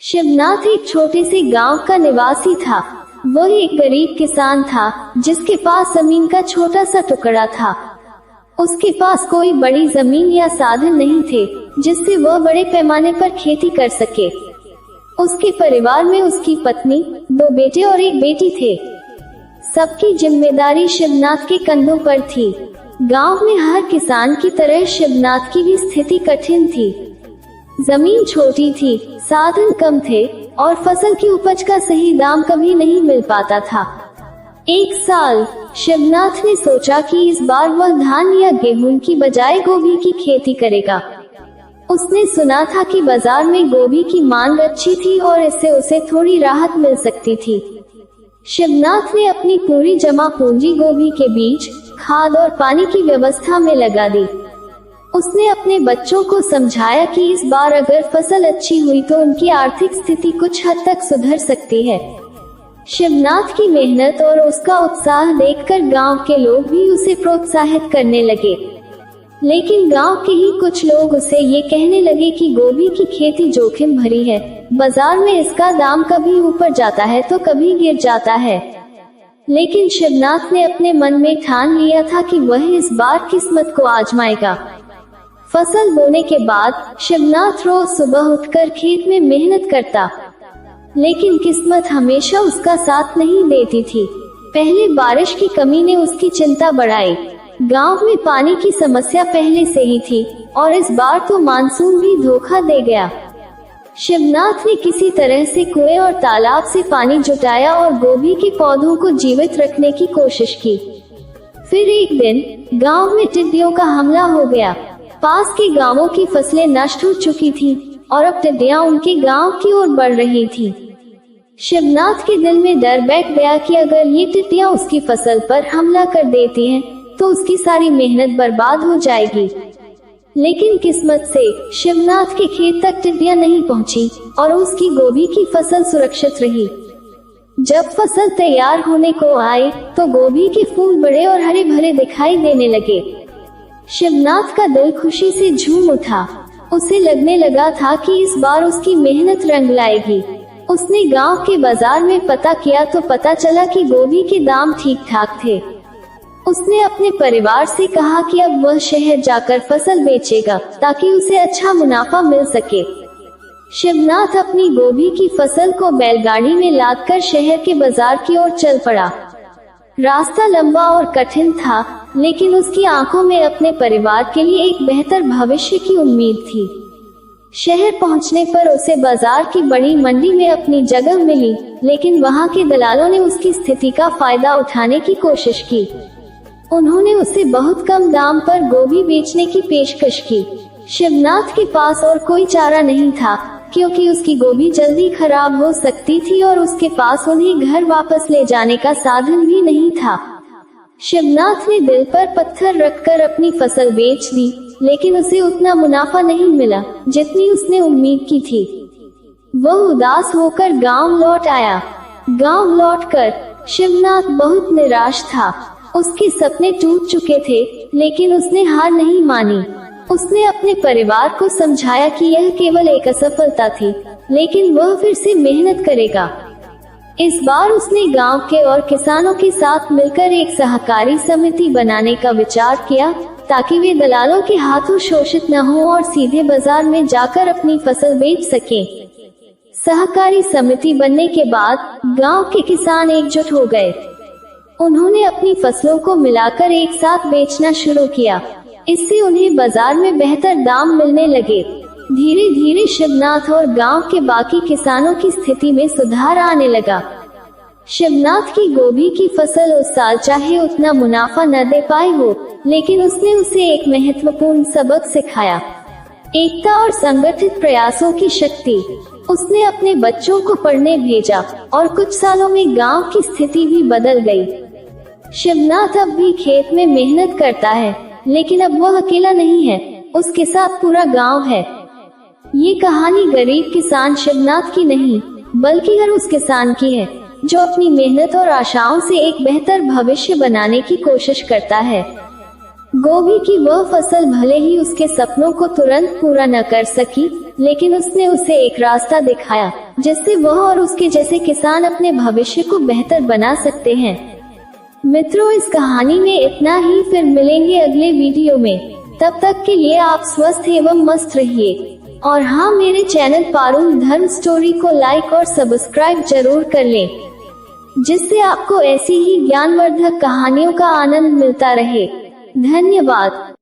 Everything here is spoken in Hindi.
शिवनाथ एक छोटे से गांव का निवासी था। वह एक गरीब किसान था जिसके पास जमीन का छोटा सा टुकड़ा था। उसके पास कोई बड़ी जमीन या साधन नहीं थे जिससे वह बड़े पैमाने पर खेती कर सके। उसके परिवार में उसकी पत्नी, 2 बेटे और 1 बेटी थे। सबकी जिम्मेदारी शिवनाथ के कंधों पर थी। गांव में हर किसान की तरह शिवनाथ की भी स्थिति कठिन थी। जमीन छोटी थी, साधन कम थे और फसल की उपज का सही दाम कभी नहीं मिल पाता था। एक साल शिवनाथ ने सोचा कि इस बार वह धान या गेहूं की बजाय गोभी की खेती करेगा। उसने सुना था कि बाजार में गोभी की मांग अच्छी थी और इससे उसे थोड़ी राहत मिल सकती थी। शिवनाथ ने अपनी पूरी जमा पूंजी गोभी के बीज, खाद और पानी की व्यवस्था में लगा दी। उसने अपने बच्चों को समझाया कि इस बार अगर फसल अच्छी हुई तो उनकी आर्थिक स्थिति कुछ हद तक सुधर सकती है। शिवनाथ की मेहनत और उसका उत्साह देखकर गांव के लोग भी उसे प्रोत्साहित करने लगे। लेकिन गांव के ही कुछ लोग उसे ये कहने लगे कि गोभी की खेती जोखिम भरी है। बाजार में इसका दाम कभी ऊपर जाता है तो कभी गिर जाता है। लेकिन शिवनाथ ने अपने मन में ठान लिया था कि वह इस बार किस्मत को आजमाएगा। फसल बोने के बाद शिवनाथ रोज सुबह उठकर खेत में मेहनत करता, लेकिन किस्मत हमेशा उसका साथ नहीं देती थी। पहले बारिश की कमी ने उसकी चिंता बढ़ाई। गांव में पानी की समस्या पहले से ही थी और इस बार तो मानसून भी धोखा दे गया। शिवनाथ ने किसी तरह से कुएं और तालाब से पानी जुटाया और गोभी के पौधों को जीवित रखने की कोशिश की। फिर एक दिन गांव में टिड्डियों का हमला हो गया। पास के गांवों की फसलें नष्ट हो चुकी थीं और अब टिड्डियां उनके गांव की ओर बढ़ रही थीं। शिवनाथ के दिल में डर बैठ गया कि अगर ये टिड्डियां उसकी फसल पर हमला कर देती हैं, तो उसकी सारी मेहनत बर्बाद हो जाएगी। लेकिन किस्मत से शिवनाथ के खेत तक टिड्डियां नहीं पहुंची और उसकी गोभी की फसल सुरक्षित रही। जब फसल तैयार होने को आए तो गोभी के फूल बड़े और हरे भरे दिखाई देने लगे। शिवनाथ का दिल खुशी से झूम उठा। उसे लगने लगा था कि इस बार उसकी मेहनत रंग लाएगी। उसने गांव के बाजार में पता किया तो पता चला कि गोभी के दाम ठीक ठाक थे। उसने अपने परिवार से कहा कि अब वह शहर जाकर फसल बेचेगा ताकि उसे अच्छा मुनाफा मिल सके। शिवनाथ अपनी गोभी की फसल को बैलगाड़ी में लादकर शहर के बाजार की ओर चल पड़ा। रास्ता लंबा और कठिन था, लेकिन उसकी आंखों में अपने परिवार के लिए एक बेहतर भविष्य की उम्मीद थी। शहर पहुंचने पर उसे बाजार की बड़ी मंडी में अपनी जगह मिली, लेकिन वहां के दलालों ने उसकी स्थिति का फायदा उठाने की कोशिश की। उन्होंने उसे बहुत कम दाम पर गोभी बेचने की पेशकश की। शिवनाथ के पास और कोई चारा नहीं था, क्योंकि उसकी गोभी जल्दी खराब हो सकती थी और उसके पास उन्हें घर वापस ले जाने का साधन भी नहीं था। शिवनाथ ने दिल पर पत्थर रखकर अपनी फसल बेच दी, लेकिन उसे उतना मुनाफा नहीं मिला जितनी उसने उम्मीद की थी। वह उदास होकर गांव लौट आया। गांव लौटकर शिवनाथ बहुत निराश था। उसके सपने टूट चुके थे, लेकिन उसने हार नहीं मानी। उसने अपने परिवार को समझाया कि यह केवल एक असफलता थी, लेकिन वह फिर से मेहनत करेगा। इस बार उसने गांव के और किसानों के साथ मिलकर एक सहकारी समिति बनाने का विचार किया, ताकि वे दलालों के हाथों शोषित न हो और सीधे बाजार में जाकर अपनी फसल बेच सकें। सहकारी समिति बनने के बाद गांव के किसान एकजुट हो गए। उन्होंने अपनी फसलों को मिलाकर एक साथ बेचना शुरू किया। इससे उन्हें बाजार में बेहतर दाम मिलने लगे। धीरे धीरे शिवनाथ और गांव के बाकी किसानों की स्थिति में सुधार आने लगा। शिवनाथ की गोभी की फसल उस साल चाहे उतना मुनाफा न दे पाई हो, लेकिन उसने उसे एक महत्वपूर्ण सबक सिखाया, एकता और संगठित प्रयासों की शक्ति। उसने अपने बच्चों को पढ़ने भेजा और कुछ सालों में गांव की स्थिति भी बदल गई। शिवनाथ अब भी खेत में मेहनत करता है, लेकिन अब वह अकेला नहीं है, उसके साथ पूरा गांव है। ये कहानी गरीब किसान शिवनाथ की नहीं, बल्कि हर उस किसान की है जो अपनी मेहनत और आशाओं से एक बेहतर भविष्य बनाने की कोशिश करता है। गोभी की वह फसल भले ही उसके सपनों को तुरंत पूरा न कर सकी, लेकिन उसने उसे एक रास्ता दिखाया जिससे वह और उसके जैसे किसान अपने भविष्य को बेहतर बना सकते हैं। मित्रों, इस कहानी में इतना ही। फिर मिलेंगे अगले वीडियो में। तब तक के लिए आप स्वस्थ एवं मस्त रहिए। और हाँ, मेरे चैनल पारुल धर्म स्टोरी को लाइक और सब्सक्राइब जरूर कर लें, जिससे आपको ऐसी ही ज्ञानवर्धक कहानियों का आनंद मिलता रहे। धन्यवाद।